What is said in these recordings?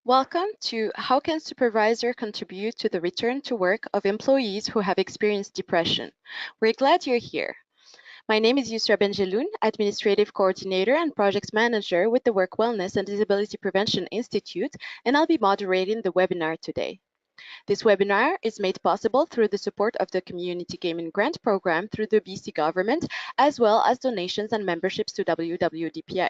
Welcome to How Can Supervisor Contribute to the Return to Work of Employees who have experienced depression? We're glad you're here. My name is Yusra Benjeloun, Administrative Coordinator and Project Manager with the Work Wellness and Disability Prevention Institute, and I'll be moderating the webinar today. This webinar is made possible through the support of the Community Gaming Grant Program through the BC government, as well as donations and memberships to WWDPI.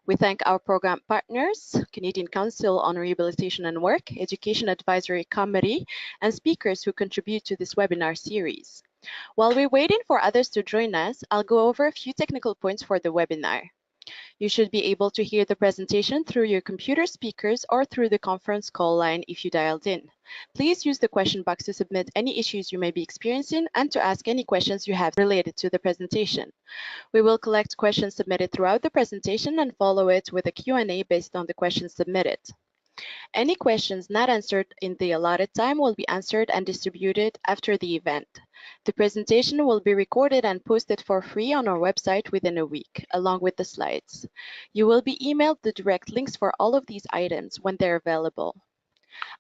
We thank our program partners, Canadian Council on Rehabilitation and Work, Education Advisory Committee, and speakers who contribute to this webinar series. While we're waiting for others to join us, I'll go over a few technical points for the webinar. You should be able to hear the presentation through your computer speakers or through the conference call line if you dialed in. Please use the question box to submit any issues you may be experiencing and to ask any questions you have related to the presentation. We will collect questions submitted throughout the presentation and follow it with a Q&A based on the questions submitted. Any questions not answered in the allotted time will be answered and distributed after the event. The presentation will be recorded and posted for free on our website within a week, along with the slides. You will be emailed the direct links for all of these items when they're available.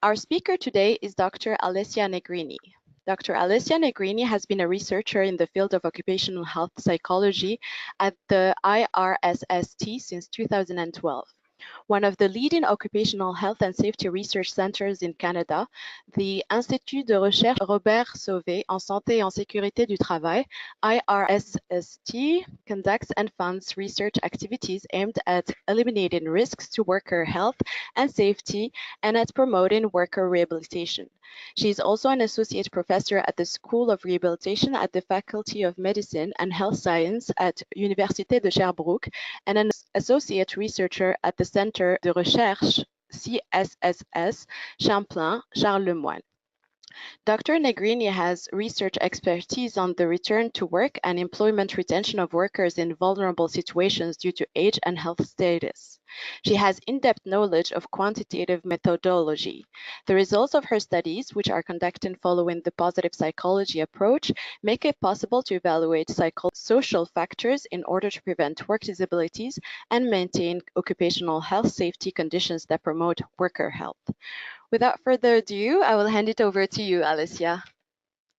Our speaker today is Dr. Alessia Negrini. Dr. Alessia Negrini has been a researcher in the field of occupational health psychology at the IRSST since 2012. One of the leading occupational health and safety research centers in Canada, the Institut de recherche Robert Sauvé en santé et en sécurité du travail, IRSST, conducts and funds research activities aimed at eliminating risks to worker health and safety and at promoting worker rehabilitation. She is also an associate professor at the School of Rehabilitation at the Faculty of Medicine and Health Science at Université de Sherbrooke and an associate researcher at the Centre de Recherche CSSS, Champlain, Moyn. Dr. Negrini has research expertise on the return to work and employment retention of workers in vulnerable situations due to age and health status. She has in-depth knowledge of quantitative methodology. The results of her studies, which are conducted following the positive psychology approach, make it possible to evaluate social factors in order to prevent work disabilities and maintain occupational health safety conditions that promote worker health. Without further ado, I will hand it over to you, Alessia.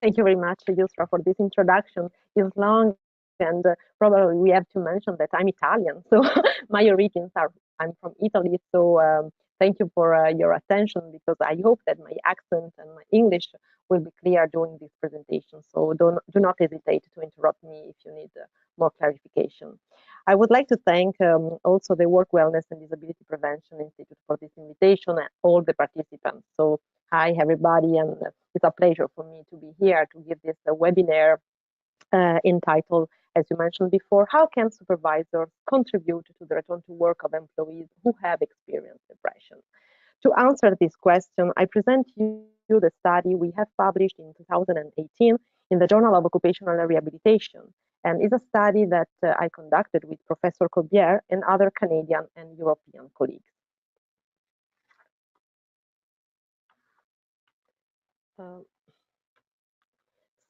Thank you very much, Yusra, for this introduction. It's long, and probably we have to mention that I'm Italian, so my origins are, I'm from Italy, so thank you for your attention, because I hope that my accent and my English will be clear during this presentation, so do not hesitate to interrupt me if you need more clarification. I would like to thank also the Work Wellness and Disability Prevention Institute for this invitation and all the participants. So hi everybody, and it's a pleasure for me to be here to give this webinar entitled, as you mentioned before, how can supervisors contribute to the return to work of employees who have experienced depression? To answer this question, I present you the study we have published in 2018 in the Journal of Occupational Rehabilitation, and is a study that I conducted with Professor Corbière and other Canadian and European colleagues.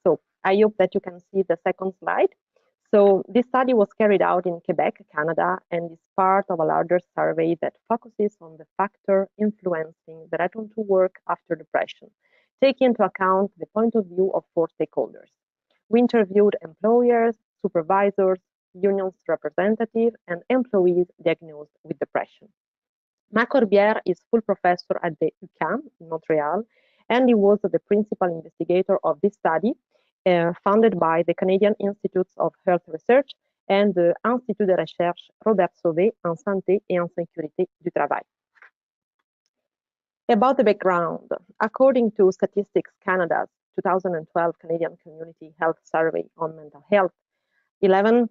So I hope that you can see the second slide. So this study was carried out in Quebec, Canada, and is part of a larger survey that focuses on the factor influencing the return to work after depression, taking into account the point of view of 4 stakeholders. We interviewed employers, supervisors, unions representatives, and employees diagnosed with depression. Marc Corbière is full professor at the UQAM in Montreal, and he was the principal investigator of this study, funded by the Canadian Institutes of Health Research and the Institut de recherche Robert Sauvé en santé et en sécurité du travail. About the background, according to Statistics Canada's 2012 Canadian Community Health Survey on mental health, 11%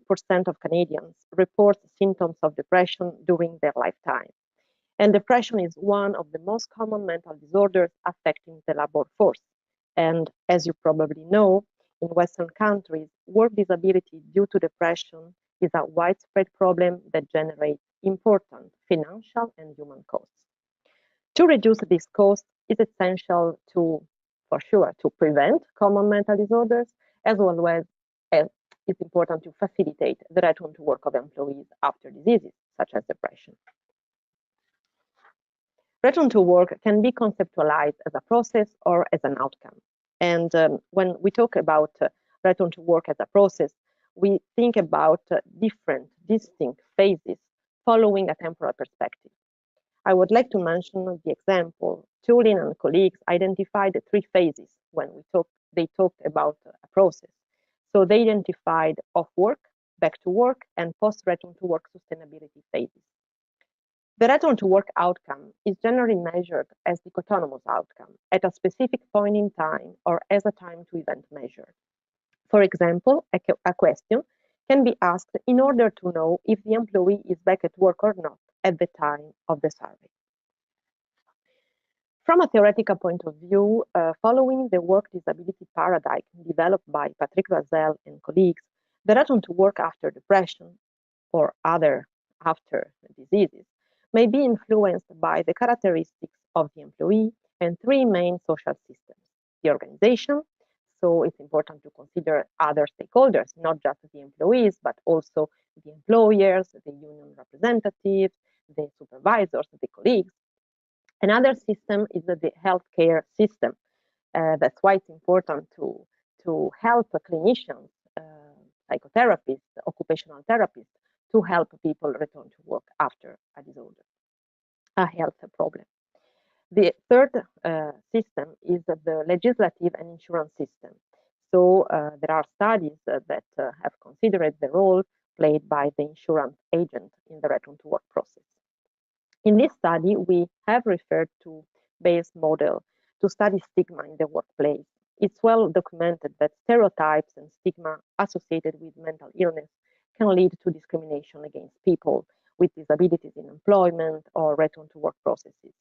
of Canadians report symptoms of depression during their lifetime. And depression is one of the most common mental disorders affecting the labor force. And as you probably know, in Western countries, work disability due to depression is a widespread problem that generates important financial and human costs. To reduce these costs, it's essential to, for sure, to prevent common mental disorders, as well as it's important to facilitate the return to work of employees after diseases such as depression. Return to work can be conceptualized as a process or as an outcome. And when we talk about return to work as a process, we think about different, distinct phases following a temporal perspective. I would like to mention the example. Tulin and colleagues identified 3 phases when they talked about a process. So they identified off work, back to work, and post-return to work sustainability phases. The return to work outcome is generally measured as the autonomous outcome at a specific point in time or as a time to event measure. For example, a question can be asked in order to know if the employee is back at work or not at the time of the survey. From a theoretical point of view, following the work disability paradigm developed by Patrick Vazel and colleagues, the return to work after depression or other after diseases may be influenced by the characteristics of the employee and 3 main social systems. The organization, so it's important to consider other stakeholders, not just the employees, but also the employers, the union representatives, the supervisors, the colleagues. Another system is the healthcare system. That's why it's important to help clinicians, psychotherapists, occupational therapists, to help people return to work after a disorder, a health problem. The third system is the legislative and insurance system. So there are studies that have considered the role played by the insurance agent in the return to work process. In this study, we have referred to Bayes' model to study stigma in the workplace. It's well documented that stereotypes and stigma associated with mental illness can lead to discrimination against people with disabilities in employment or return to work processes.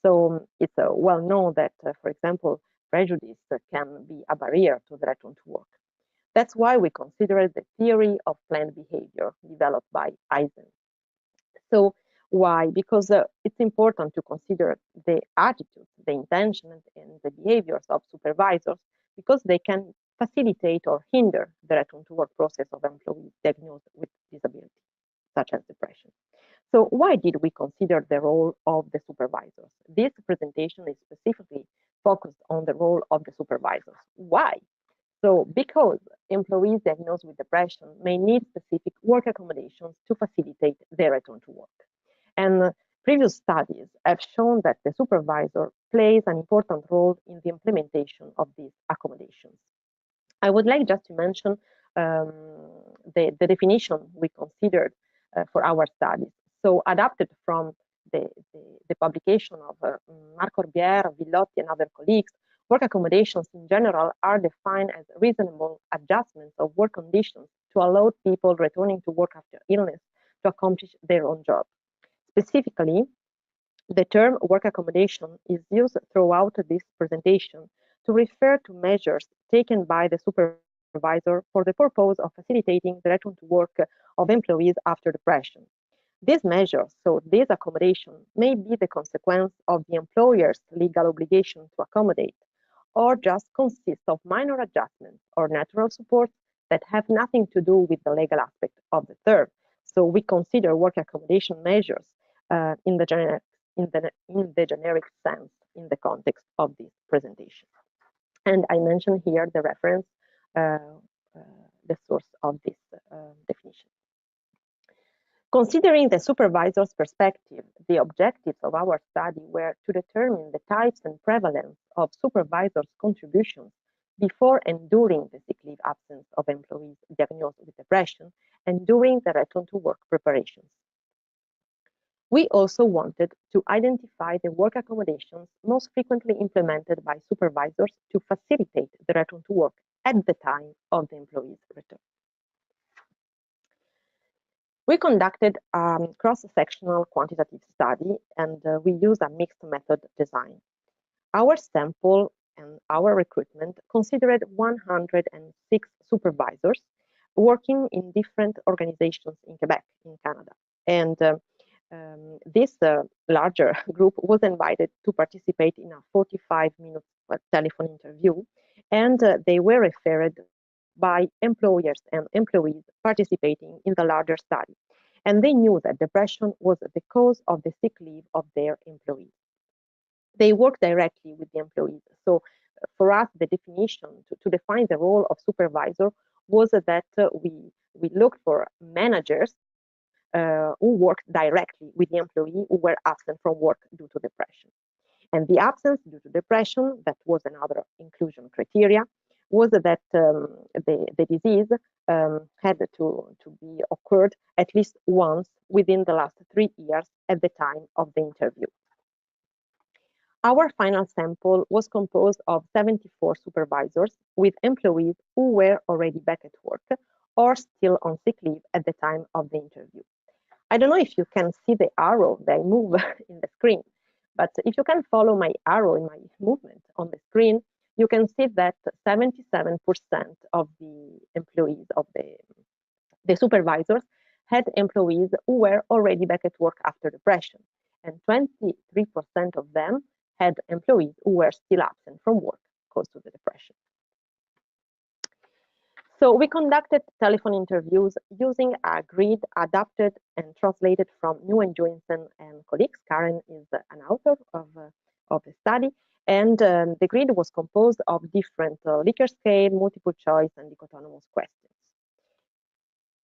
So it's well known that, for example, prejudice can be a barrier to the return to work. That's why we consider the theory of planned behavior developed by Eisen. So why? Because it's important to consider the attitudes, the intentions, and the behaviors of supervisors, because they can facilitate or hinder the return to work process of employees diagnosed with disability, such as depression. So why did we consider the role of the supervisors? This presentation is specifically focused on the role of the supervisors. Why? So because employees diagnosed with depression may need specific work accommodations to facilitate their return to work. And previous studies have shown that the supervisor plays an important role in the implementation of these accommodations. I would like just to mention the definition we considered for our studies. So adapted from the publication of Marc Orbière, Villotti, and other colleagues, work accommodations in general are defined as reasonable adjustments of work conditions to allow people returning to work after illness to accomplish their own job. Specifically, the term work accommodation is used throughout this presentation to refer to measures taken by the supervisor for the purpose of facilitating the return to work of employees after depression. These measures, so this accommodation, may be the consequence of the employer's legal obligation to accommodate, or just consist of minor adjustments or natural supports that have nothing to do with the legal aspect of the term. So we consider work accommodation measures in the generic sense in the context of this presentation. And I mention here the reference, the source of this definition. Considering the supervisor's perspective, the objectives of our study were to determine the types and prevalence of supervisors' contributions before and during the sick leave absence of employees diagnosed with depression and during the return to work preparations. We also wanted to identify the work accommodations most frequently implemented by supervisors to facilitate the return to work at the time of the employee's return. We conducted a cross-sectional quantitative study, and we used a mixed method design. Our sample and our recruitment considered 106 supervisors working in different organizations in Quebec, in Canada. And this larger group was invited to participate in a 45-minute telephone interview, and they were referred by employers and employees participating in the larger study. And they knew that depression was the cause of the sick leave of their employees. they work directly with the employees. So for us, the definition to define the role of supervisor was that we looked for managers who worked directly with the employee who were absent from work due to depression. And the absence due to depression, that was another inclusion criteria, was that the disease had to be occurred at least once within the last 3 years at the time of the interview. Our final sample was composed of 74 supervisors with employees who were already back at work or still on sick leave at the time of the interview. I don't know if you can see the arrow that I move in the screen, but if you can follow my arrow in my movement on the screen, you can see that 77% of the employees, of the supervisors, had employees who were already back at work after depression, and 23% of them had employees who were still absent from work caused to the depression. So we conducted telephone interviews using a grid adapted and translated from Nguyen Joinson and colleagues. Karen is an author of the study, and the grid was composed of different Likert scale, multiple choice, and dichotomous questions.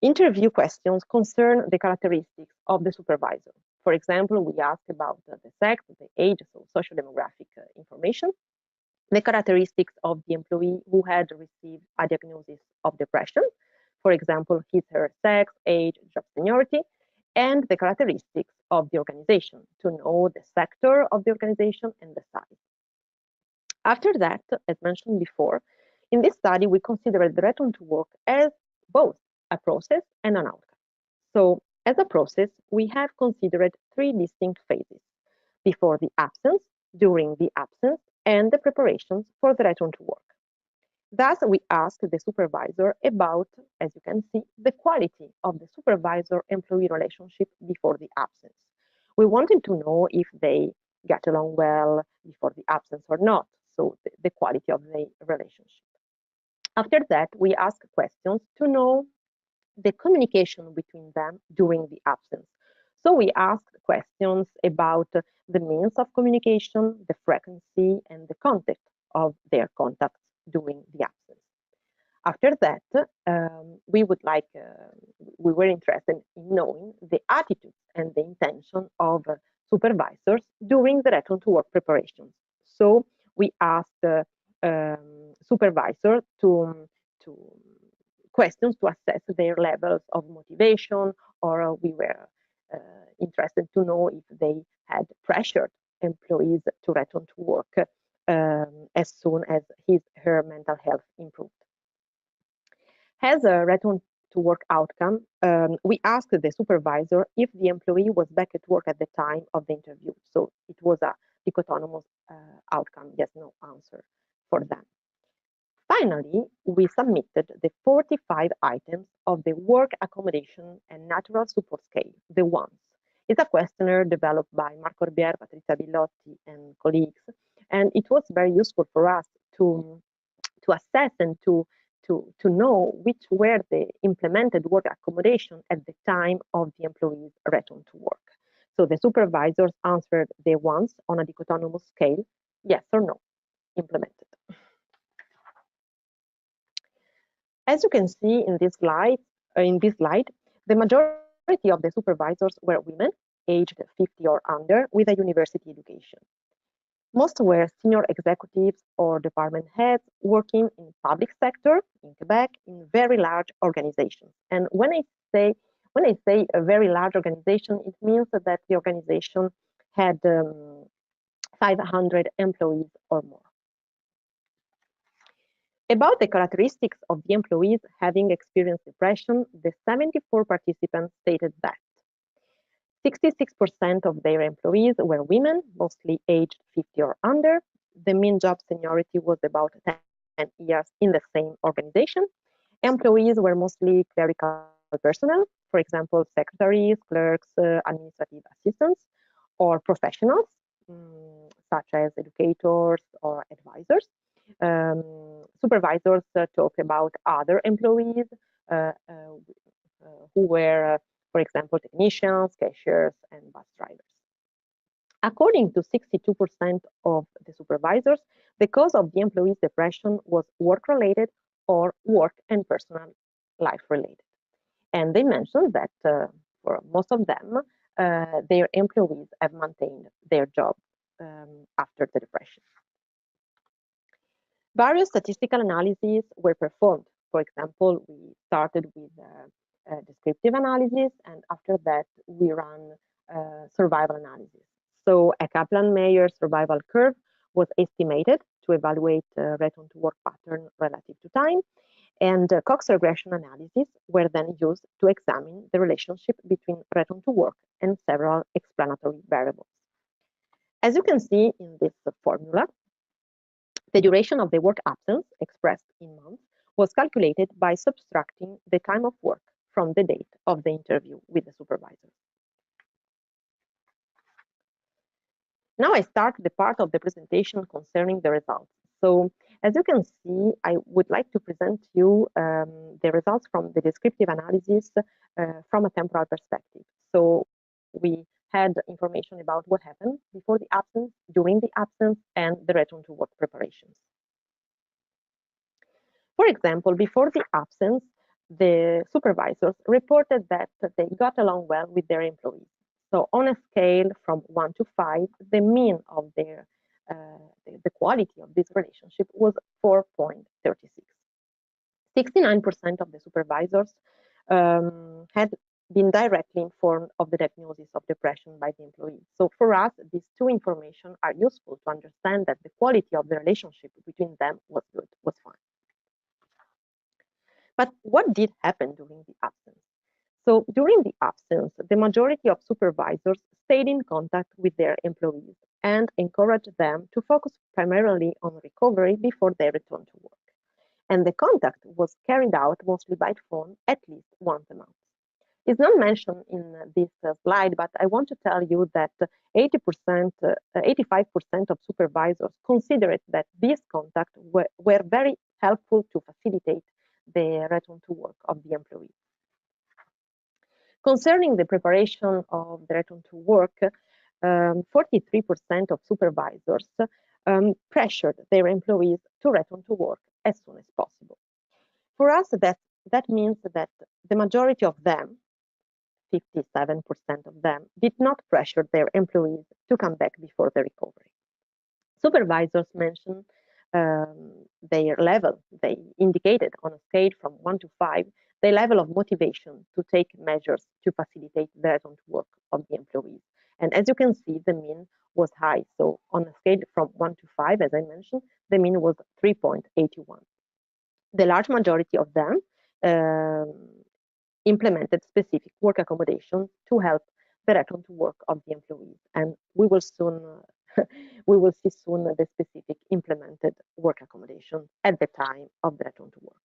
Interview questions concern the characteristics of the supervisor. For example, we asked about the sex, the age, so socio-demographic information, the characteristics of the employee who had received a diagnosis of depression, for example, his, her sex, age, job seniority, and the characteristics of the organization, to know the sector of the organization and the size. After that, as mentioned before, in this study, we considered the return to work as both a process and an outcome. So, as a process, we have considered 3 distinct phases: before the absence, during the absence, and the preparations for the return to work. Thus, we asked the supervisor about, as you can see, the quality of the supervisor-employee relationship before the absence. We wanted to know if they get along well before the absence or not, so the quality of the relationship. After that, we asked questions to know the communication between them during the absence. So we asked questions about the means of communication, the frequency, and the content of their contacts during the absence. After that, we were interested in knowing the attitudes and the intention of supervisors during the return to work preparations. So we asked supervisors to questions to assess their levels of motivation, or we were interested to know if they had pressured employees to return to work as soon as her mental health improved. As a return to work outcome, we asked the supervisor if the employee was back at work at the time of the interview. So it was a dichotomous outcome, yes, no answer for them. Finally, we submitted the 45 items of the Work Accommodation and Natural Support Scale, the ONES. It's a questionnaire developed by Marco Orbier, Patrizia Billotti, and colleagues, and it was very useful for us to assess and to know which were the implemented work accommodation at the time of the employee's return to work. So the supervisors answered the ONES on a dichotomous scale, yes or no, implemented. As you can see in this slide, the majority of the supervisors were women, aged 50 or under, with a university education. Most were senior executives or department heads working in public sector in Quebec in very large organizations. And when I say a very large organization, it means that the organization had 500 employees or more. About the characteristics of the employees having experienced depression, the 74 participants stated that 66% of their employees were women, mostly aged 50 or under. The mean job seniority was about 10 years in the same organization. Employees were mostly clerical personnel, for example, secretaries, clerks, administrative assistants, or professionals, such as educators or advisors. Supervisors talk about other employees who were, for example, technicians, cashiers, and bus drivers. According to 62% of the supervisors, the cause of the employee's depression was work-related or work and personal life-related. And they mentioned that for most of them, their employees have maintained their job after the depression. Various statistical analyses were performed. For example, we started with descriptive analysis, and after that, we ran survival analysis. So a Kaplan-Meier survival curve was estimated to evaluate return to work pattern relative to time, and Cox regression analyses were then used to examine the relationship between return to work and several explanatory variables. As you can see in this formula, the duration of the work absence, expressed in months, was calculated by subtracting the time of work from the date of the interview with the supervisor. Now I start the part of the presentation concerning the results. So as you can see, I would like to present you the results from the descriptive analysis from a temporal perspective. So we had information about what happened before the absence, during the absence, and the return to work preparations. For example, before the absence, the supervisors reported that they got along well with their employees. So on a scale from 1 to 5, the mean of their the quality of this relationship was 4.36. 69% of the supervisors had been directly informed of the diagnosis of depression by the employee. So for us, these two information are useful to understand that the quality of the relationship between them was good, was fine. But what did happen during the absence? So during the absence, the majority of supervisors stayed in contact with their employees and encouraged them to focus primarily on recovery before they return to work. And the contact was carried out mostly by phone at least once a month. It's not mentioned in this slide, but I want to tell you that 85% of supervisors considered that these contacts were very helpful to facilitate the return to work of the employee. Concerning the preparation of the return to work, 43% of supervisors pressured their employees to return to work as soon as possible. For us, that means that the majority of them, 57% of them, did not pressure their employees to come back before the recovery. Supervisors mentioned their level. They indicated on a scale from 1 to 5 the level of motivation to take measures to facilitate the return to work of the employees. And as you can see, the mean was high. So on a scale from 1 to 5, as I mentioned, the mean was 3.81. The large majority of them implemented specific work accommodations to help the return to work of the employees. And we will soon we will see soon the specific implemented work accommodation at the time of the return to work.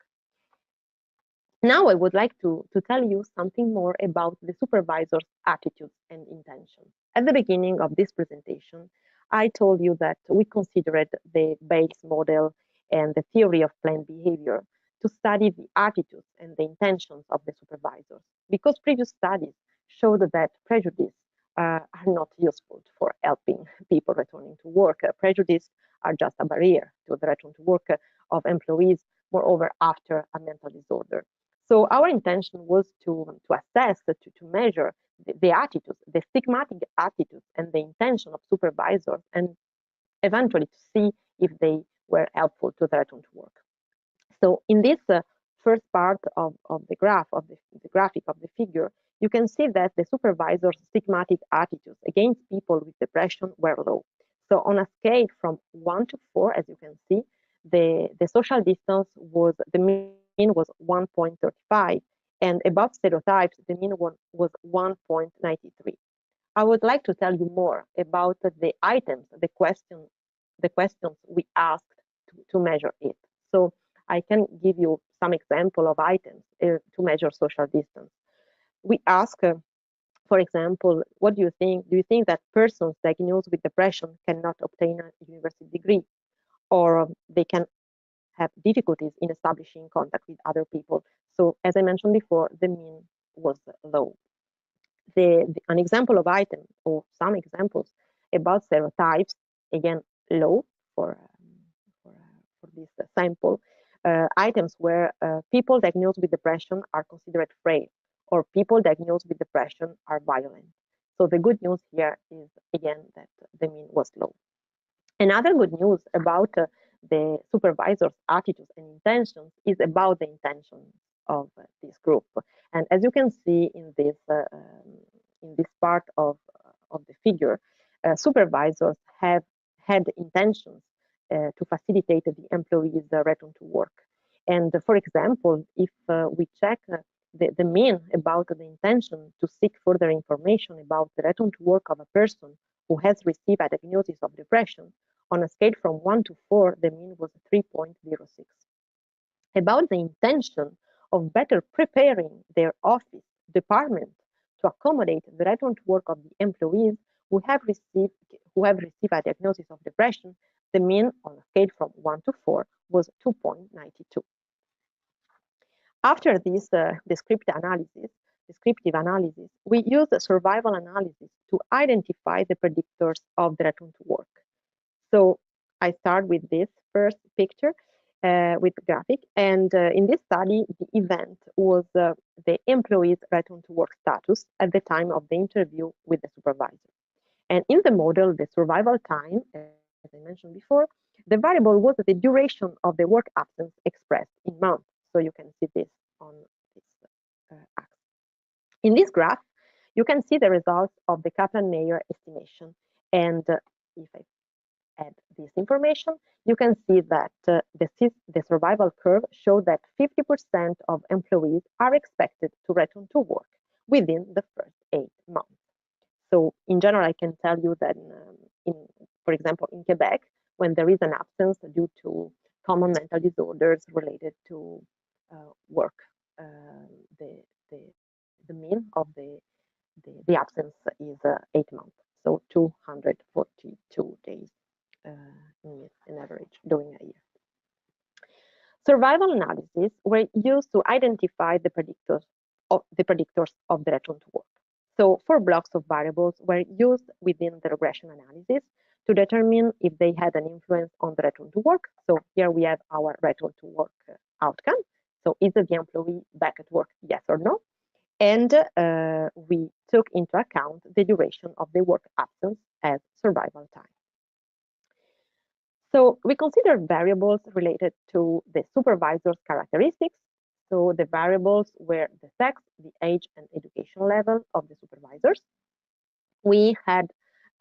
Now I would like to tell you something more about the supervisor's attitudes and intention. At the beginning of this presentation, I told you that we considered the Bayes model and the theory of planned behavior to study the attitudes and the intentions of the supervisors, because previous studies showed that prejudice are not useful for helping people returning to work. Prejudice are just a barrier to the return to work of employees, moreover, after a mental disorder. So our intention was to assess, to measure the attitudes, the stigmatic attitudes and the intention of supervisors, and eventually to see if they were helpful to the return to work. So in this first part of the graph, of the graphic of the figure, you can see that the supervisor's stigmatic attitudes against people with depression were low. So on a scale from 1 to 4, as you can see, the social distance was, the mean was 1.35, and above stereotypes, the mean was 1.93. I would like to tell you more about the items, the questions we asked to measure it. So I can give you some example of items to measure social distance. We ask, for example, what do you think? Do you think that persons diagnosed with depression cannot obtain a university degree, or they can have difficulties in establishing contact with other people? So as I mentioned before, the mean was low. An example of item, or some examples, about stereotypes, again, low for this sample. Items where people diagnosed with depression are considered frail, or people diagnosed with depression are violent. So the good news here is, again, that the mean was low. Another good news about the supervisor's attitudes and intentions is about the intentions of this group. And as you can see in this part of the figure, supervisors have had intentions to facilitate the employees' return to work. And for example, if we check the mean about the intention to seek further information about the return to work of a person who has received a diagnosis of depression, on a scale from 1 to 4, the mean was 3.06. About the intention of better preparing their office department to accommodate the return to work of the employees who have received a diagnosis of depression, the mean on a scale from 1 to 4 was 2.92. After this descriptive analysis, we use the survival analysis to identify the predictors of the return to work. So I start with this first picture with the graphic. And in this study, the event was the employee's return to work status at the time of the interview with the supervisor. And in the model, the survival time, as I mentioned before, the variable was the duration of the work absence expressed in months. So you can see this on this axis. In this graph, you can see the results of the Kaplan-Meier estimation. And if I add this information, you can see that the survival curve showed that 50% of employees are expected to return to work within the first 8 months. So in general, I can tell you that, for example, in Quebec, when there is an absence due to common mental disorders related to work, the mean of the absence is 8 months, so 242 days in average during a year. Survival analyses were used to identify the predictors of the return to work. So 4 blocks of variables were used within the regression analysis to determine if they had an influence on the return to work. So here we have our return to work outcome. So is the employee back at work, yes or no? And we took into account the duration of the work absence as survival time. So we consider variables related to the supervisor's characteristics. So the variables were the sex, the age, and education level of the supervisors. We had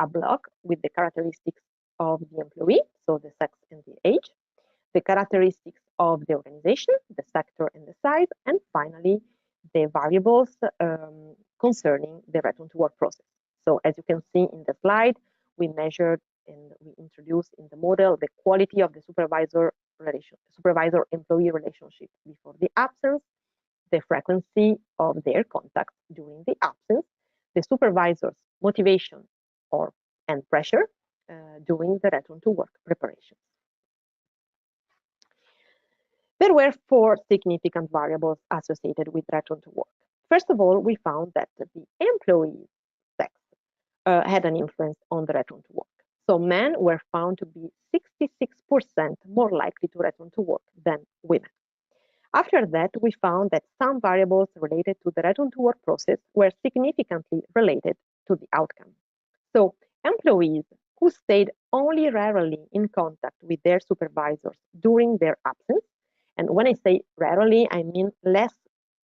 a block with the characteristics of the employee, so the sex and the age, the characteristics of the organization, the sector and the size, and finally, the variables concerning the return to work process. So as you can see in the slide, we measured and we introduced in the model the quality of the supervisor-employee relationship before the absence, the frequency of their contact during the absence, the supervisor's motivation and pressure during the return to work preparations. There were 4 significant variables associated with return to work. First of all, we found that the employee's sex had an influence on the return to work. So men were found to be 66% more likely to return to work than women. After that, we found that some variables related to the return to work process were significantly related to the outcome. So employees who stayed only rarely in contact with their supervisors during their absence, and when I say rarely, I mean less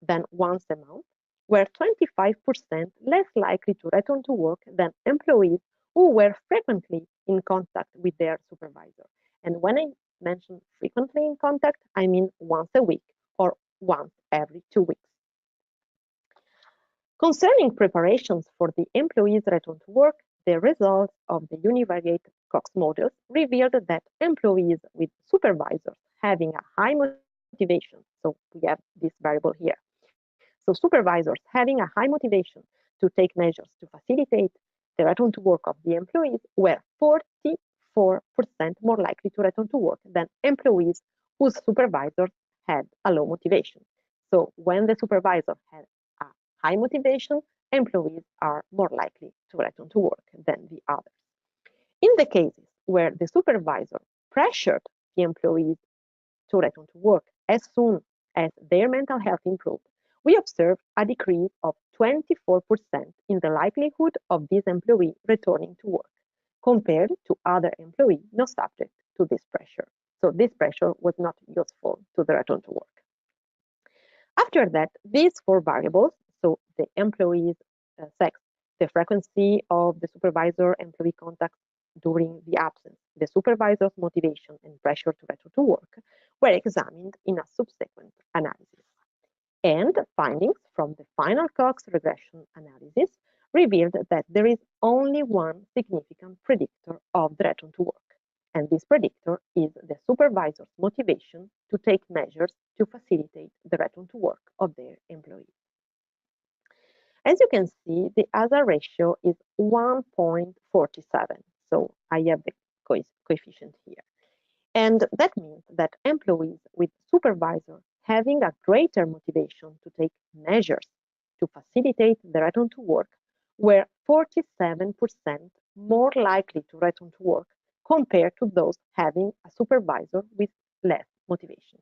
than once a month, were 25% less likely to return to work than employees who were frequently in contact with their supervisor. And when I mention frequently in contact, I mean once a week or once every 2 weeks. Concerning preparations for the employees' return to work, the results of the univariate Cox models revealed that employees with supervisors having a high motivation, so we have this variable here, so supervisors having a high motivation to take measures to facilitate the return to work of the employees were 44% more likely to return to work than employees whose supervisors had a low motivation. So when the supervisor had a high motivation, employees are more likely to return to work than the others. In the cases where the supervisor pressured the employees to return to work as soon as their mental health improved, we observed a decrease of 24% in the likelihood of this employee returning to work compared to other employees not subject to this pressure. So this pressure was not useful to the return to work. After that, these four variables, so the employee's sex, the frequency of the supervisor-employee contact during the absence, the supervisor's motivation and pressure to return to work, were examined in a subsequent analysis. And findings from the final Cox regression analysis revealed that there is only one significant predictor of the return to work. And this predictor is the supervisor's motivation to take measures to facilitate the return to work of their employees. As you can see, the hazard ratio is 1.47. So I have the coefficient here. And that means that employees with supervisor having a greater motivation to take measures to facilitate the return to work were 47% more likely to return to work compared to those having a supervisor with less motivation.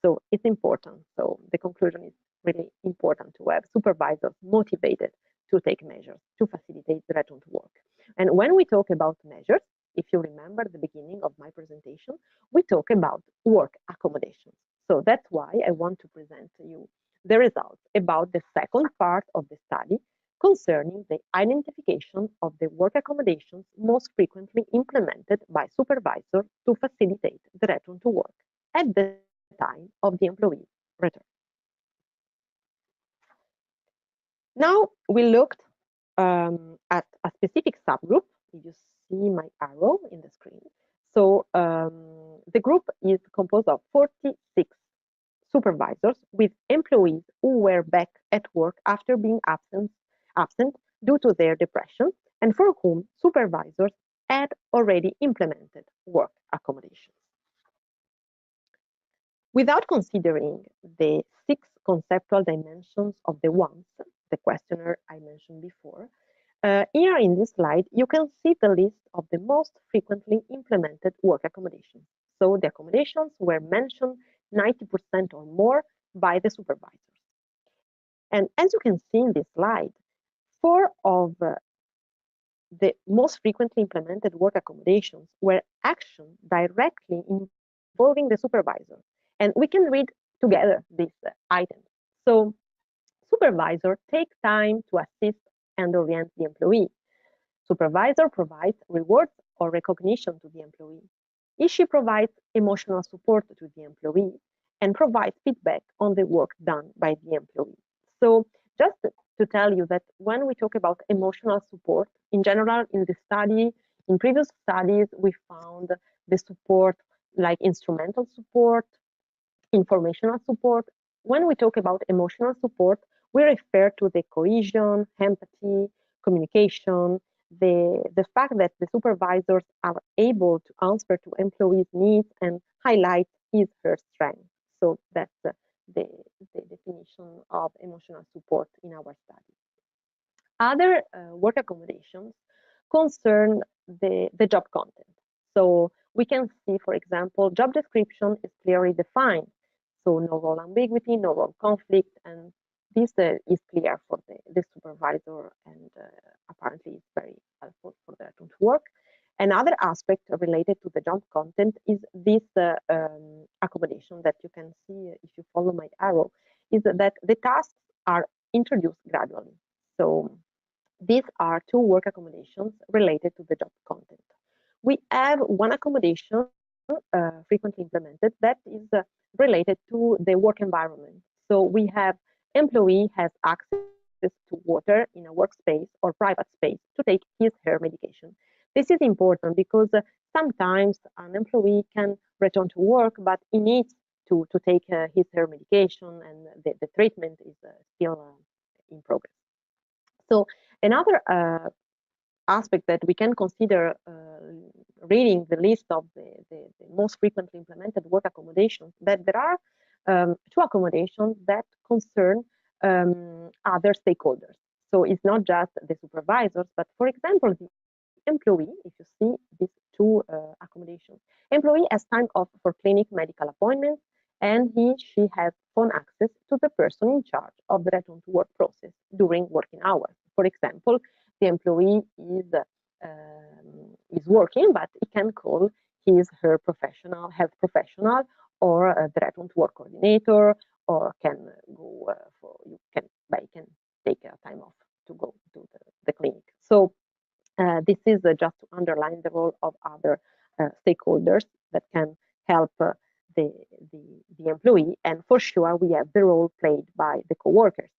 So it's important. So the conclusion is really important to have supervisors motivated to take measures to facilitate the return to work. And when we talk about measures, if you remember the beginning of my presentation, we talk about work accommodations. So that's why I want to present to you the results about the second part of the study concerning the identification of the work accommodations most frequently implemented by supervisors to facilitate the return to work at the time of the employee's return. Now we looked at a specific subgroup. You see my arrow in the screen. So the group is composed of 46 supervisors with employees who were back at work after being absent due to their depression, and for whom supervisors had already implemented work accommodations. Without considering the 6 conceptual dimensions of the ones, the questionnaire I mentioned before, here in this slide, you can see the list of the most frequently implemented work accommodations. So the accommodations were mentioned 90% or more by the supervisors. And as you can see in this slide, 4 of the most frequently implemented work accommodations were actions directly involving the supervisor. And we can read together these items. So supervisor takes time to assist and orient the employee. Supervisor provides rewards or recognition to the employee. She provides emotional support to the employee and provides feedback on the work done by the employee. So just to tell you that when we talk about emotional support, in general, in the study, in previous studies, we found the support like instrumental support, informational support. When we talk about emotional support, we refer to the cohesion, empathy, communication, the fact that the supervisors are able to answer to employees' needs and highlight his or her strength. So that's the definition of emotional support in our study. Other work accommodations concern the job content. So we can see, for example, job description is clearly defined. So no role ambiguity, no role conflict, and this is clear for the supervisor, and apparently it's very helpful for the return to work. Another aspect related to the job content is this accommodation that you can see if you follow my arrow, is that the tasks are introduced gradually. So these are 2 work accommodations related to the job content. We have one accommodation frequently implemented that is related to the work environment. So we have employee has access to water in a workspace or private space to take his or her medication. This is important because sometimes an employee can return to work, but he needs to take his or her medication, and the treatment is still in progress. So another aspect that we can consider reading the list of the most frequently implemented work accommodations, that there are 2 accommodations that concern other stakeholders. So it's not just the supervisors, but for example, the employee, if you see these two accommodations, employee has time off for clinic medical appointments, and she has phone access to the person in charge of the return to work process during working hours. For example, the employee is working, but he can call her health professional, or the return to work coordinator, or can go you can take time off to go to the clinic. So this is just to underline the role of other stakeholders that can help the employee, and for sure we have the role played by the co-workers.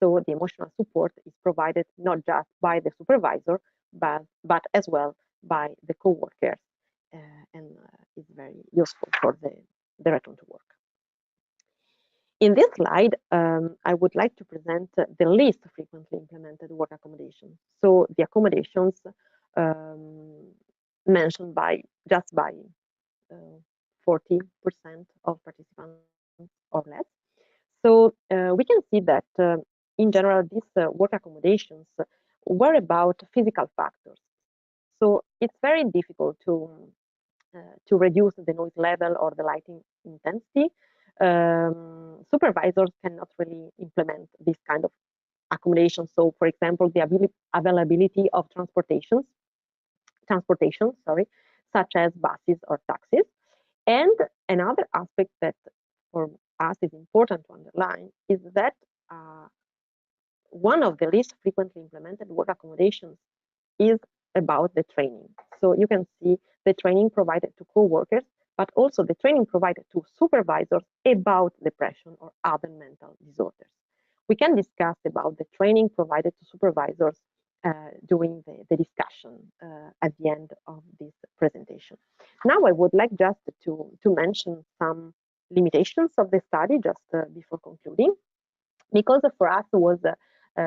So the emotional support is provided not just by the supervisor, but as well by the co-workers, and is very useful for the return to work. In this slide, I would like to present the least frequently implemented work accommodations. So the accommodations mentioned by 40% of participants or less. So we can see that in general, these work accommodations were about physical factors. So it's very difficult to reduce the noise level or the lighting intensity. Supervisors cannot really implement this kind of accommodation. So, for example, the availability of transportation, such as buses or taxis. And another aspect that for us is important to underline is that one of the least frequently implemented work accommodations is about the training. So you can see the training provided to co-workers, but also the training provided to supervisors about depression or other mental disorders. We can discuss about the training provided to supervisors during the discussion at the end of this presentation. Now I would like just to mention some limitations of the study just before concluding, because for us it was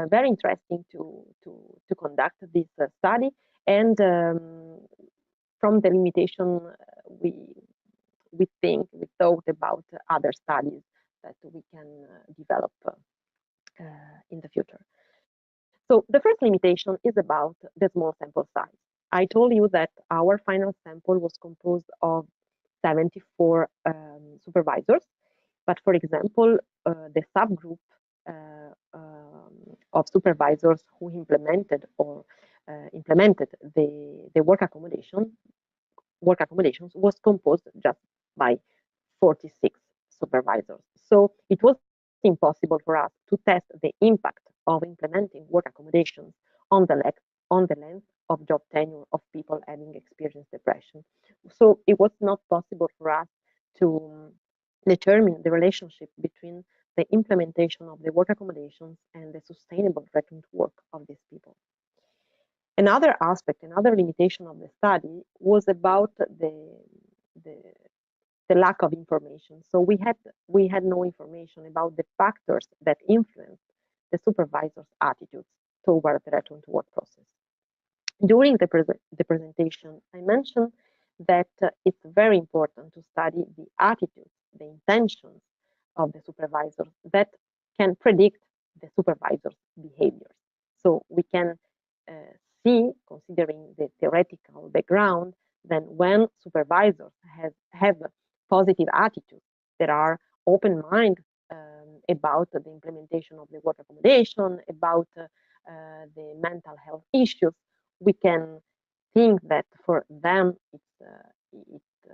very interesting to conduct this study, and from the limitation we thought about other studies that we can develop in the future. So the first limitation is about the small sample size. I told you that our final sample was composed of 74 supervisors, but for example, the subgroup of supervisors who implemented the work accommodations was composed just by 46 supervisors. So it was impossible for us to test the impact of implementing work accommodations on the length of job tenure of people having experienced depression. So it was not possible for us to determine the relationship between the implementation of the work accommodations and the sustainable return to work of these people. Another aspect, another limitation of the study was about the lack of information. So we had no information about the factors that influence the supervisor's attitudes toward the return to work process. During the presentation, I mentioned that it's very important to study the attitudes, the intentions of the supervisors that can predict the supervisor's behaviors. So we can see, considering the theoretical background, then when supervisors have positive attitudes, that are open mind about the implementation of the work accommodation, about the mental health issues, we can think that for them it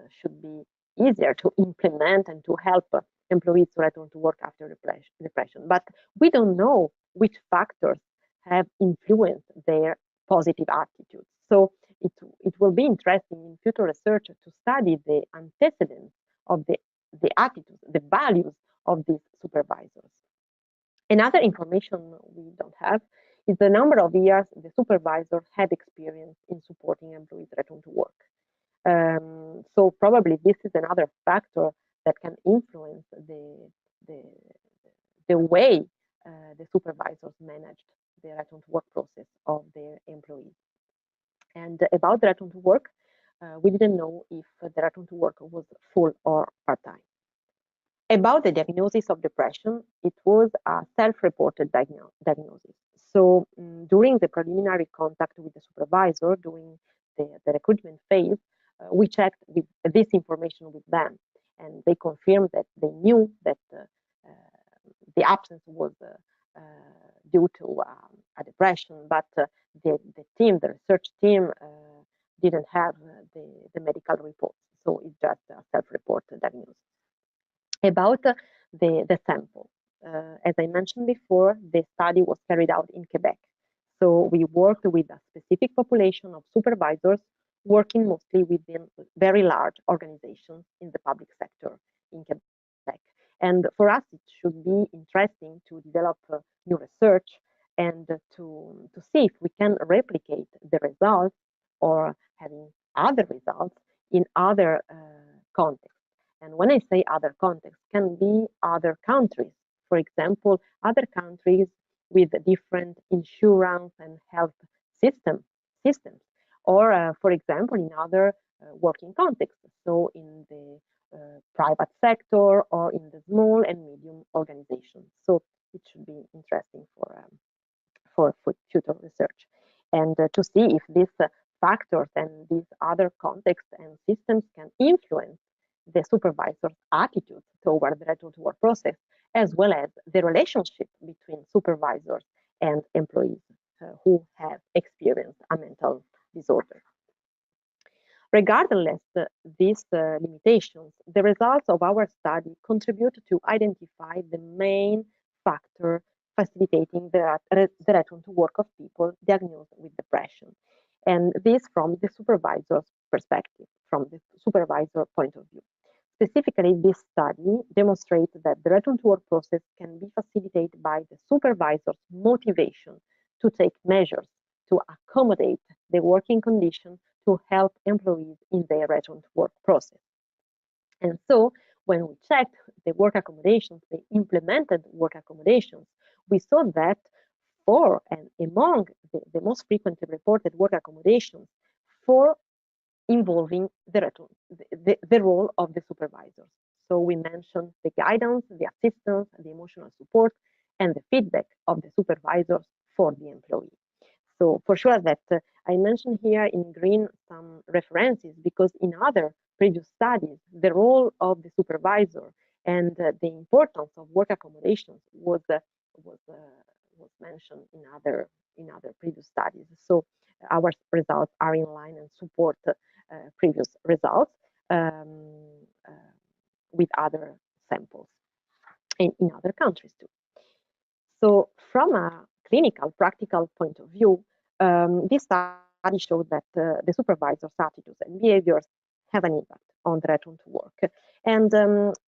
should be easier to implement and to help employees to return to work after depression. But we don't know which factors have influenced their positive attitudes. So it will be interesting in future research to study the antecedents of the attitudes, the values of these supervisors. Another information we don't have is the number of years the supervisor had experience in supporting employees return to work. So probably this is another factor that can influence the way the supervisors managed the return to work process of their employees. And about the return to work, we didn't know if the return to work was full or part-time. About the diagnosis of depression, it was a self-reported diagnosis. So during the preliminary contact with the supervisor, during the recruitment phase, we checked this information with them, and they confirmed that they knew that the absence was due to a depression, but the research team, didn't have the medical reports, so it's just a self-report diagnosis. About the sample, as I mentioned before, the study was carried out in Quebec. So we worked with a specific population of supervisors working mostly within very large organizations in the public sector in Quebec. And for us, it should be interesting to develop new research and to see if we can replicate the results or having other results in other contexts. And when I say other contexts, can be other countries. For example, other countries with different insurance and health systems, or for example, in other working contexts. So in the private sector or in the small and medium organizations. So it should be interesting for future research, and to see if these factors and these other contexts and systems can influence the supervisor's attitude toward the return to work process, as well as the relationship between supervisors and employees who have experienced a mental disorder. Regardless these limitations, the results of our study contribute to identify the main factor facilitating the return to work of people diagnosed with depression. And this from the supervisor's perspective, from the supervisor point of view. Specifically, this study demonstrates that the return to work process can be facilitated by the supervisor's motivation to take measures to accommodate the working condition to help employees in their return to work process. And so when we checked the work accommodations, the implemented work accommodations, we saw that for and among the most frequently reported work accommodations, for involving the role of the supervisors. So we mentioned the guidance, the assistance, the emotional support, and the feedback of the supervisors for the employee. So for sure that I mentioned here in green some references, because in other previous studies, the role of the supervisor and the importance of work accommodations was mentioned in other previous studies. So our results are in line and support previous results with other samples in other countries too. So from a clinical, practical point of view, this study showed that the supervisor's attitudes and behaviors have an impact on the return to work. And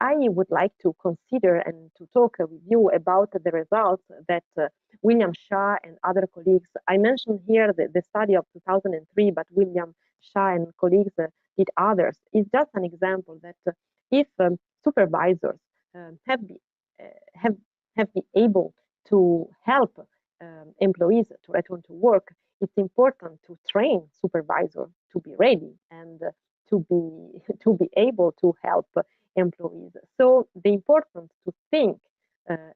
I would like to consider and to talk with you about the results that William Shaw and other colleagues, I mentioned here the study of 2003, but William Shaw and colleagues did others. It's just an example that if supervisors have been able to help employees to return to work, it's important to train supervisors to be ready and to be able to help employees. So the importance to think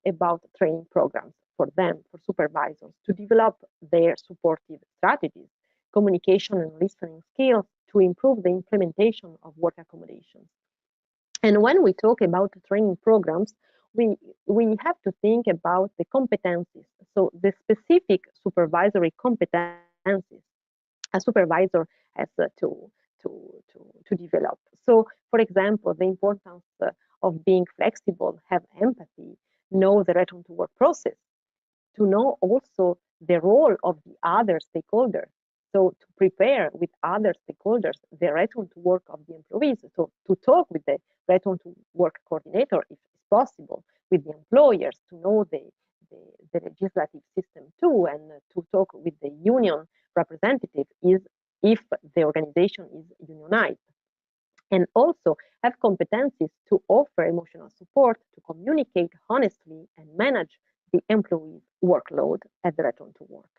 about training programs for them, for supervisors, to develop their supportive strategies, communication and listening skills to improve the implementation of work accommodations. And when we talk about training programs, we have to think about the competencies. So the specific supervisory competencies a supervisor has to develop. So, for example, the importance of being flexible, have empathy, know the return to work process, to know also the role of the other stakeholders. So to prepare with other stakeholders the return to work of the employees. So to talk with the return to work coordinator, if it's possible, with the employers, to know the legislative system too, and to talk with the union representative if the organization is unionized. And also have competencies to offer emotional support, to communicate honestly and manage the employee's workload at the return to work.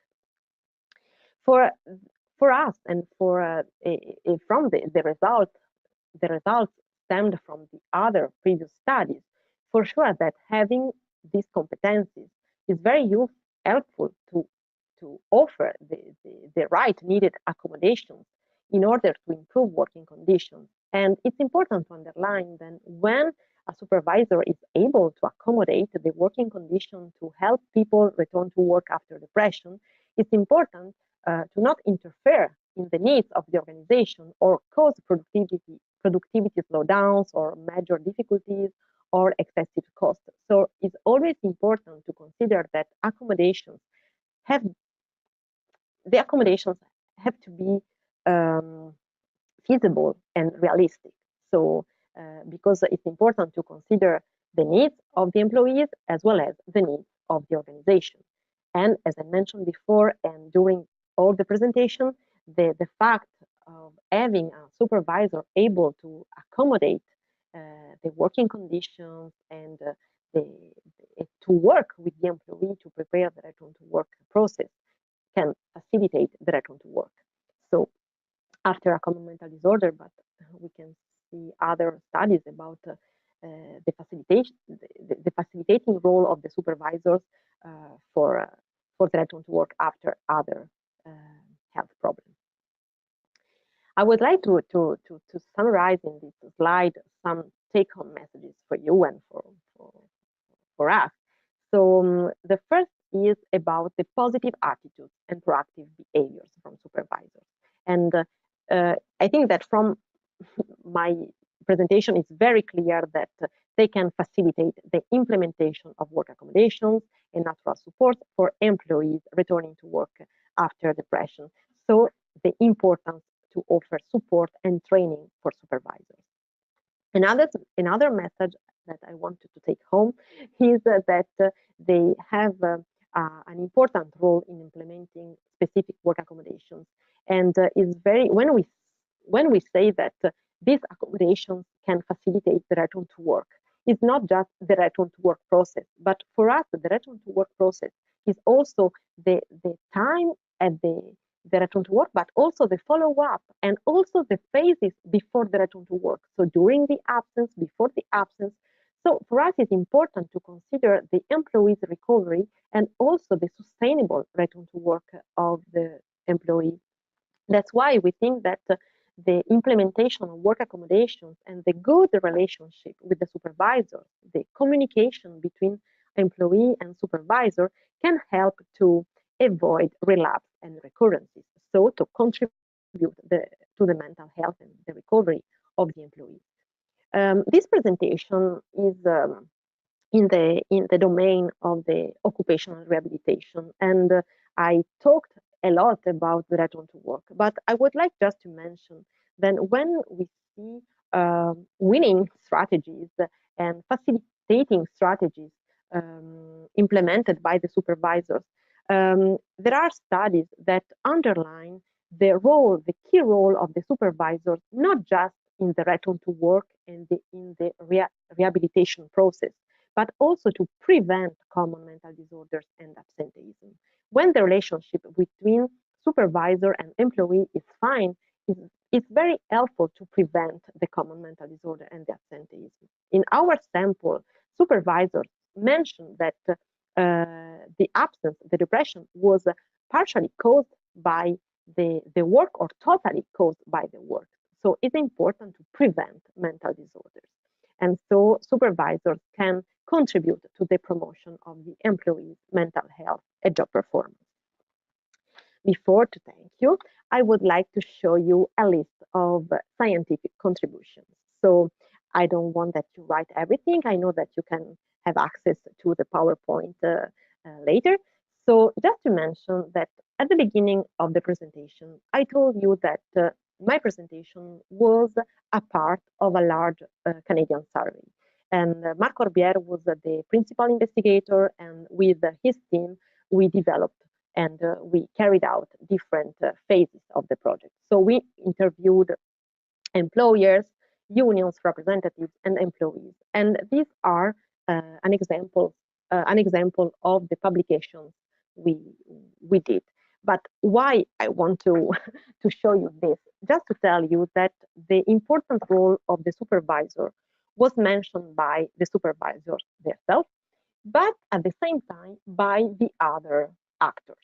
For us and from the results stemmed from the other previous studies, for sure that having these competencies is very helpful to to offer the right needed accommodations in order to improve working conditions. And it's important to underline that when a supervisor is able to accommodate the working condition to help people return to work after depression, it's important to not interfere in the needs of the organization or cause productivity slowdowns or major difficulties or excessive costs. So it's always important to consider that accommodations have to be feasible and realistic. So because it's important to consider the needs of the employees as well as the needs of the organization. And as I mentioned before and during all the presentation, the fact of having a supervisor able to accommodate the working conditions and to work with the employee to prepare the return to work process can facilitate the return to work. So after a common mental disorder, but we can see other studies about the facilitating role of the supervisors for the return to work after other health problems. I would like to summarize in this slide some take-home messages for you and for us. So the first is about the positive attitudes and proactive behaviors from supervisors. And I think that from my presentation, it's very clear that they can facilitate the implementation of work accommodations and natural support for employees returning to work after depression. So the importance to offer support and training for supervisors. Another message that I wanted to take home is that they have an important role in implementing specific work accommodations, and is very when we say that these accommodations can facilitate the return to work. It's not just the return to work process, but for us, the return to work process is also the time at the return to work, but also the follow-up and also the phases before the return to work. So during the absence, before the absence. So for us, it's important to consider the employee's recovery and also the sustainable return to work of the employee. That's why we think that the implementation of work accommodations and the good relationship with the supervisor, the communication between employee and supervisor can help to avoid relapse and recurrences, so to contribute to the mental health and the recovery of the employee. This presentation is in the domain of the occupational rehabilitation, and I talked a lot about the return to work, but I would like just to mention that when we see winning strategies and facilitating strategies implemented by the supervisors, there are studies that underline the key role of the supervisors, not just in the return to work and in the rehabilitation process, but also to prevent common mental disorders and absenteeism. When the relationship between supervisor and employee is fine, it's very helpful to prevent the common mental disorder and the absenteeism. In our sample, supervisors mentioned that the absence, the depression, was partially caused by the work or totally caused by the work. So it's important to prevent mental disorders. And so supervisors can contribute to the promotion of the employee's mental health and job performance. Before to thank you, I would like to show you a list of scientific contributions. So I don't want that you write everything. I know that you can have access to the PowerPoint later. So just to mention that at the beginning of the presentation, I told you that my presentation was a part of a large Canadian survey. And Marc Orbière was the principal investigator, and with his team, we developed and we carried out different phases of the project. So we interviewed employers, unions, representatives, and employees. And these are an example of the publications we did. But why I want to show you this? Just to tell you that the important role of the supervisor was mentioned by the supervisors themselves, but at the same time by the other actors.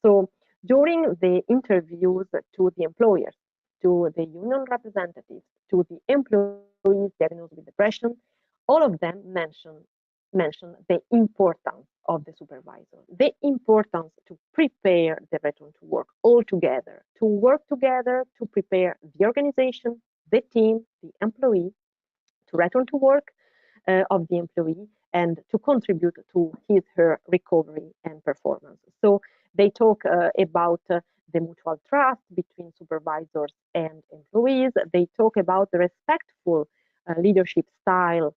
So during the interviews to the employers, to the union representatives, to the employees diagnosed with depression, all of them mention the importance of the supervisor, the importance to prepare the return to work all together, to work together to prepare the organization, the team, the employee to return to work of the employee and to contribute to her recovery and performance. So they talk about the mutual trust between supervisors and employees. They talk about the respectful leadership style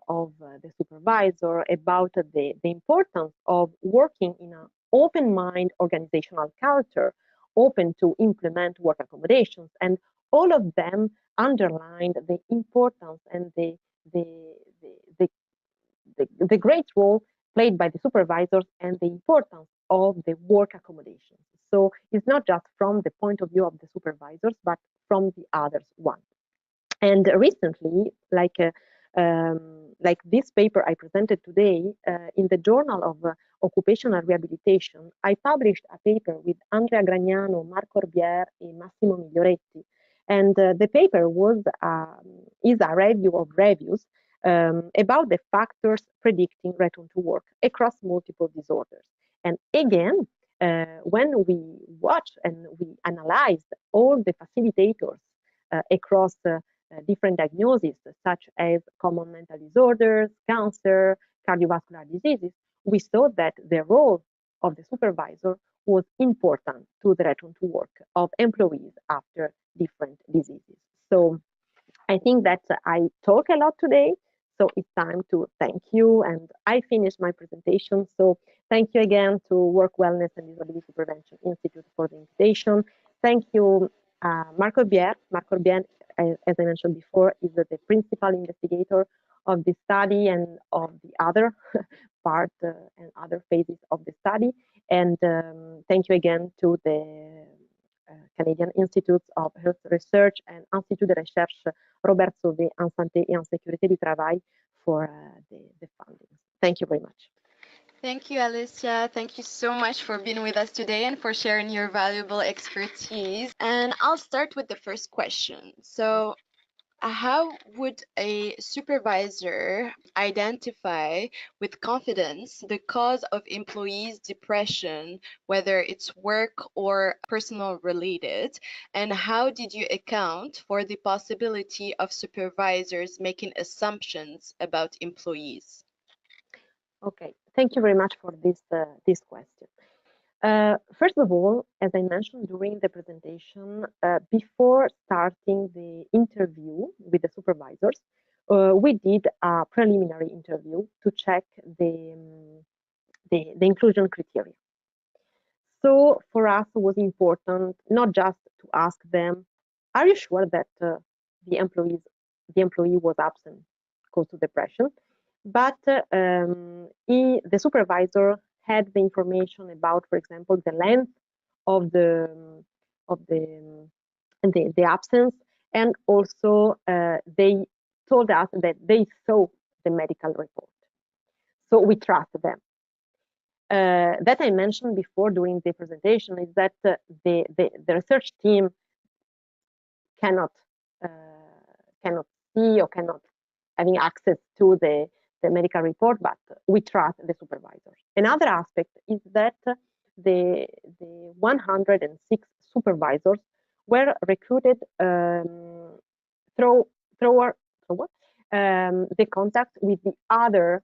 of the supervisor, about the importance of working in an open mind organizational culture, open to implement work accommodations. And all of them underlined the importance and the, the, the great role played by the supervisors and the importance of the work accommodations. So it's not just from the point of view of the supervisors, but from the others one. And recently, like this paper I presented today in the Journal of Occupational Rehabilitation, I published a paper with Andrea Gragnano, Marco Orbier, and Massimo Miglioretti. And the paper is a review of reviews about the factors predicting return to work across multiple disorders. And again, when we watch and we analyzed all the facilitators across different diagnoses, such as common mental disorders, cancer, cardiovascular diseases, we saw that the role of the supervisor was important to the return to work of employees after different diseases. So I think that I talk a lot today, so it's time to thank you, and I finished my presentation. So thank you again to Work Wellness and Disability Prevention Institute for the invitation. Thank you, Marco Orbier. Marco Orbier, as I mentioned before, is the principal investigator of this study and of the other part and other phases of the study. And thank you again to the Canadian Institutes of Health Research and Institut de Recherche Robert Sauvé en Santé et en Sécurité du Travail for the funding. Thank you very much. Thank you, Alessia. Thank you so much for being with us today and for sharing your valuable expertise. And I'll start with the first question. So, how would a supervisor identify with confidence the cause of employees' depression, whether it's work or personal related? And how did you account for the possibility of supervisors making assumptions about employees? Okay, thank you very much for this question. First of all, as I mentioned during the presentation, before starting the interview with the supervisors, we did a preliminary interview to check the inclusion criteria. So for us, it was important not just to ask them, "Are you sure that the employee was absent because of depression?" But the supervisor had the information about, for example, the length of the absence, and also they told us that they saw the medical report. So we trust them. That I mentioned before during the presentation is that the research team cannot see or cannot having access to the medical report, but we trust the supervisors. Another aspect is that the 106 supervisors were recruited through the contact with the other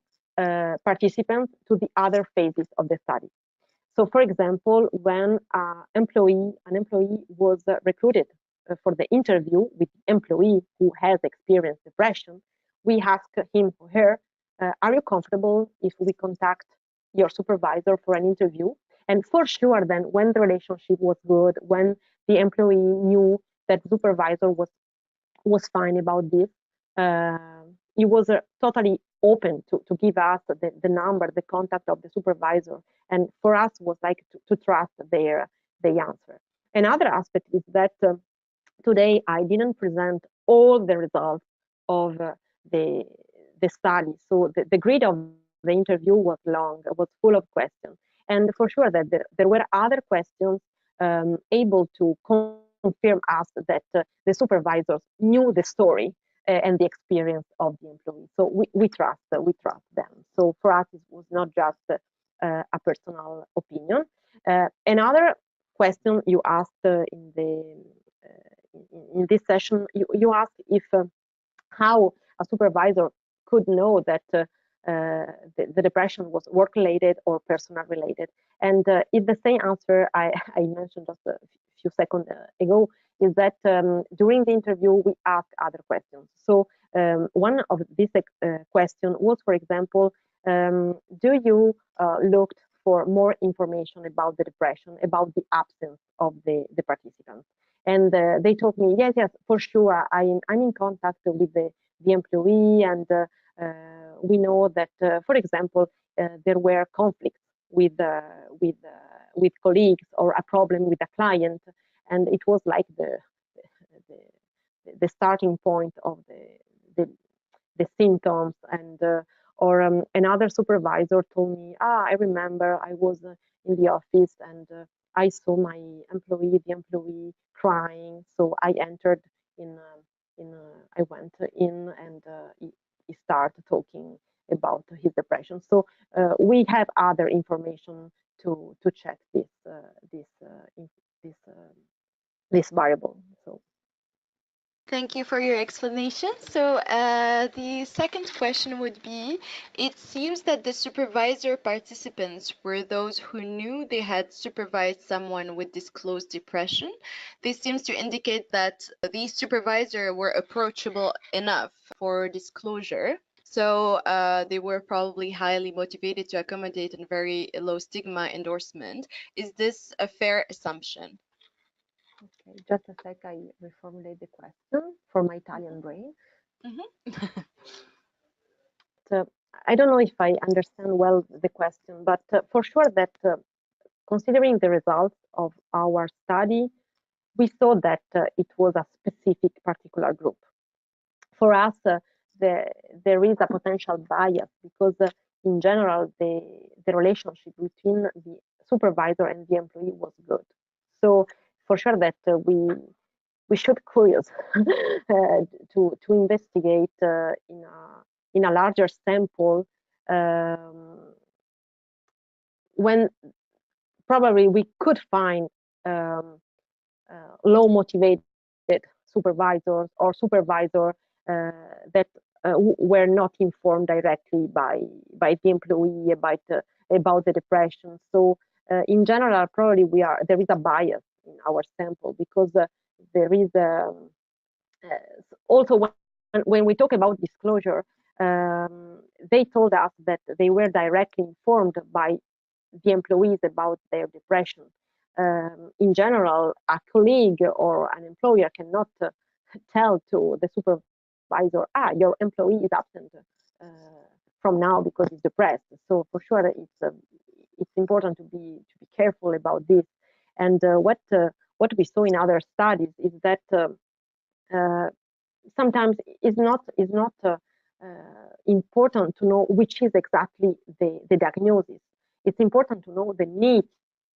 participants to the other phases of the study. So, for example, when an employee was recruited for the interview with the employee who has experienced depression, we asked him or her, "Are you comfortable if we contact your supervisor for an interview?" And for sure, then, when the relationship was good, when the employee knew that the supervisor was fine about this, he was totally open to give us the number, the contact of the supervisor. And for us, was like to trust the answer. Another aspect is that today I didn't present all the results of the study. So the grid of the interview was long, was full of questions. And for sure that there were other questions able to confirm us that the supervisors knew the story and the experience of the employee. So we trust them. So for us, it was not just a personal opinion. Another question you asked in this session, you asked if how a supervisor could know that the depression was work-related or personal-related. And it's the same answer I mentioned just a few seconds ago, is that during the interview, we asked other questions. So one of these questions was, for example, do you look for more information about the depression, about the absence of the participants? And they told me, yes, for sure, I'm in contact with the employee, and we know that, for example, there were conflicts with colleagues or a problem with a client, and it was like the starting point of the symptoms. And or another supervisor told me, I remember I was in the office and I saw the employee crying, so I entered I went in and he started talking about his depression. So we have other information to check this variable. So. Thank you for your explanation. So the second question would be, it seems that the supervisor participants were those who knew they had supervised someone with disclosed depression. This seems to indicate that these supervisors were approachable enough for disclosure. So they were probably highly motivated to accommodate a very low stigma endorsement. Is this a fair assumption? Okay, just a sec, I reformulate the question for my Italian brain. So I don't know if I understand well the question, but for sure that considering the results of our study, we saw that it was a specific particular group. For us, there is a potential bias because in general, the relationship between the supervisor and the employee was good. So for sure that we should curious to investigate in a larger sample when probably we could find low motivated supervisors or supervisor that were not informed directly by the employee about the depression. So in general, probably there is a bias in our sample because there is also when we talk about disclosure, they told us that they were directly informed by the employees about their depression. In general, a colleague or an employer cannot tell to the supervisor, your employee is absent from now because he's depressed. So for sure, it's important to be careful about this. And what we saw in other studies is that sometimes it's not important to know which is exactly the diagnosis. It's important to know the need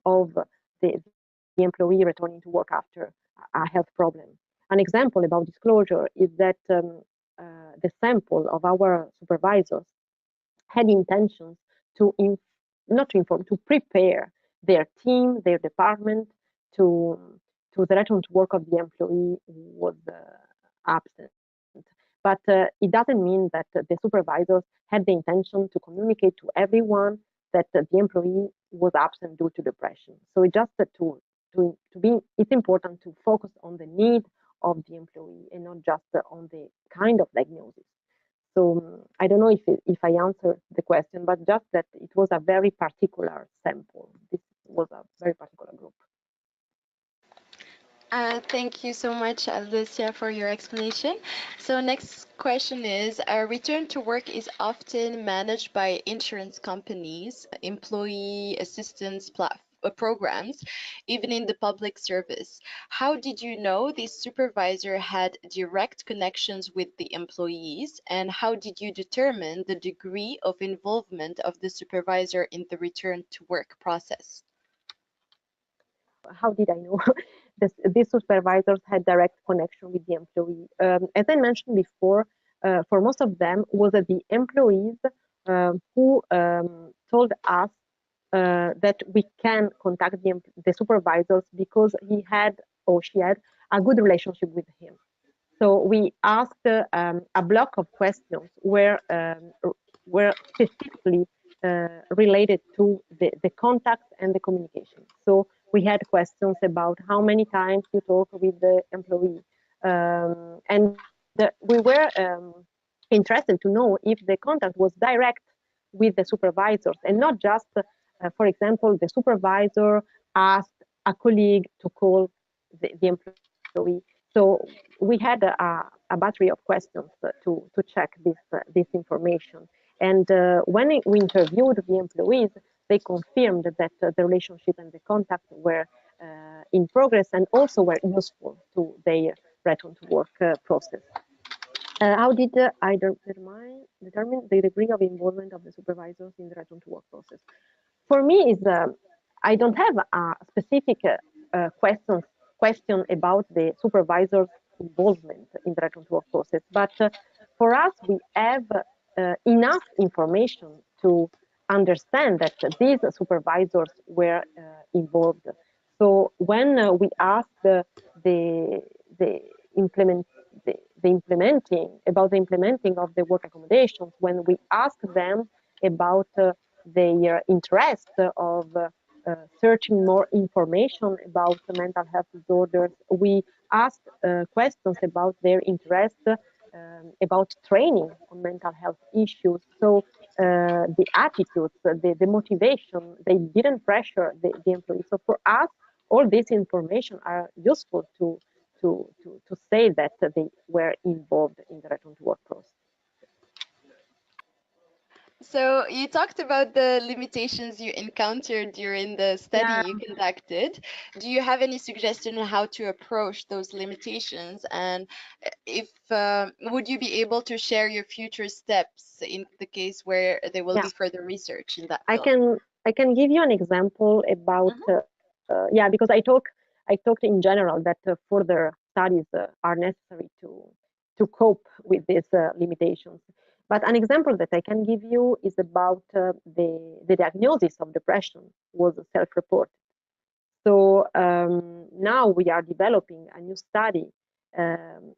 of the employee returning to work after a health problem. An example about disclosure is that the sample of our supervisors had intentions to prepare their team, their department to the return to work of the employee who was absent. But it doesn't mean that the supervisors had the intention to communicate to everyone that the employee was absent due to depression. So it just it's important to focus on the need of the employee and not just on the kind of diagnosis. So I don't know if I answered the question, but just that it was a very particular sample. This was a very particular group. Thank you so much, Alessia, for your explanation. So next question is, return to work is often managed by insurance companies, employee assistance programs, even in the public service. How did you know the supervisor had direct connections with the employees, and how did you determine the degree of involvement of the supervisor in the return to work process? How did I know? These supervisors had direct connection with the employee. As I mentioned before, for most of them was the employees who told us that we can contact the supervisors because he had or she had a good relationship with him. So we asked a block of questions were specifically related to the contact and the communication. So we had questions about how many times you talk with the employee, and we were interested to know if the contact was direct with the supervisors and not just, for example, the supervisor asked a colleague to call the employee. So we had a battery of questions to check this information. And when we interviewed the employees, they confirmed that the relationship and the contact were in progress and also were useful to their return to work process. How did I determine the degree of involvement of the supervisors in the return to work process? For me, is I don't have a specific question about the supervisor's involvement in the return to work process, but for us, we have enough information to understand that these supervisors were involved. So when we asked the implementing of the work accommodations, when we asked them about their interest of searching more information about mental health disorders, we asked questions about their interest about training on mental health issues. So the attitudes, the motivation, they didn't pressure the employees. So for us, all this information are useful to say that they were involved in the return to work process. So you talked about the limitations you encountered during the study you conducted. Do you have any suggestion on how to approach those limitations? And if would you be able to share your future steps in the case where there will be further research in that field? I can give you an example about because I talked in general that further studies are necessary to cope with these limitations. But an example that I can give you is about the diagnosis of depression was self-reported. So now we are developing a new study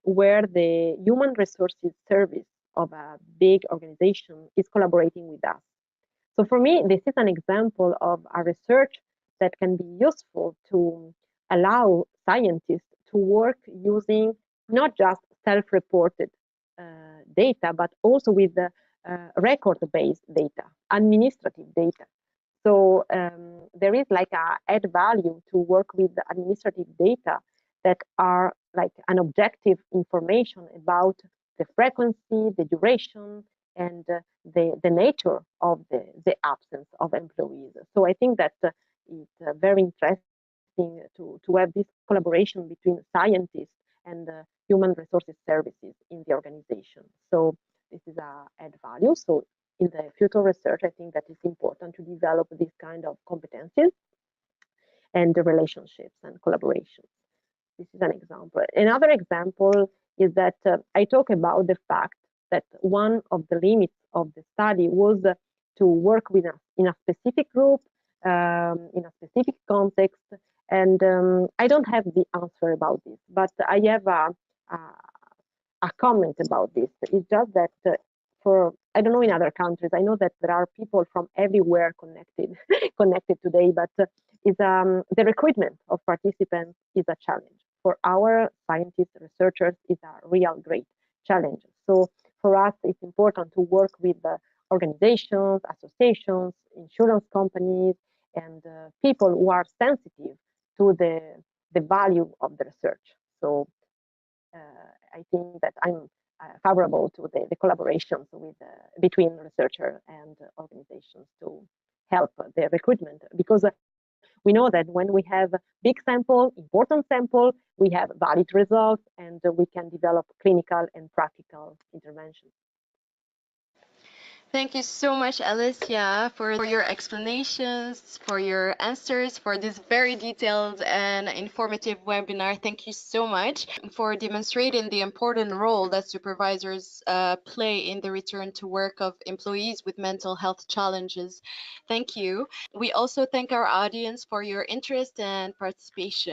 where the human resources service of a big organization is collaborating with us. So for me, this is an example of a research that can be useful to allow scientists to work using not just self-reported data, but also with the record-based data, administrative data. So there is like a add value to work with the administrative data that are like an objective information about the frequency, the duration, and the nature of the absence of employees. So I think that it's very interesting to have this collaboration between scientists and human resources services in the organization. So this is a add value. So in the future research, I think that it's important to develop this kind of competencies and the relationships and collaborations. This is an example. Another example is that I talk about the fact that one of the limits of the study was to work in a specific group, in a specific context, and I don't have the answer about this, but I have a comment about this. It's just that I don't know in other countries, I know that there are people from everywhere connected today, but the recruitment of participants is a challenge. For our scientists, researchers, is a real great challenge. So for us, it's important to work with organizations, associations, insurance companies, and people who are sensitive to the value of the research. So I think that I'm favorable to the collaborations between researchers and organizations to help the recruitment, because we know that when we have big sample, important sample, we have valid results, and we can develop clinical and practical interventions. Thank you so much, Alessia, for your explanations, for your answers, for this very detailed and informative webinar. Thank you so much for demonstrating the important role that supervisors play in the return to work of employees with mental health challenges. Thank you. We also thank our audience for your interest and participation.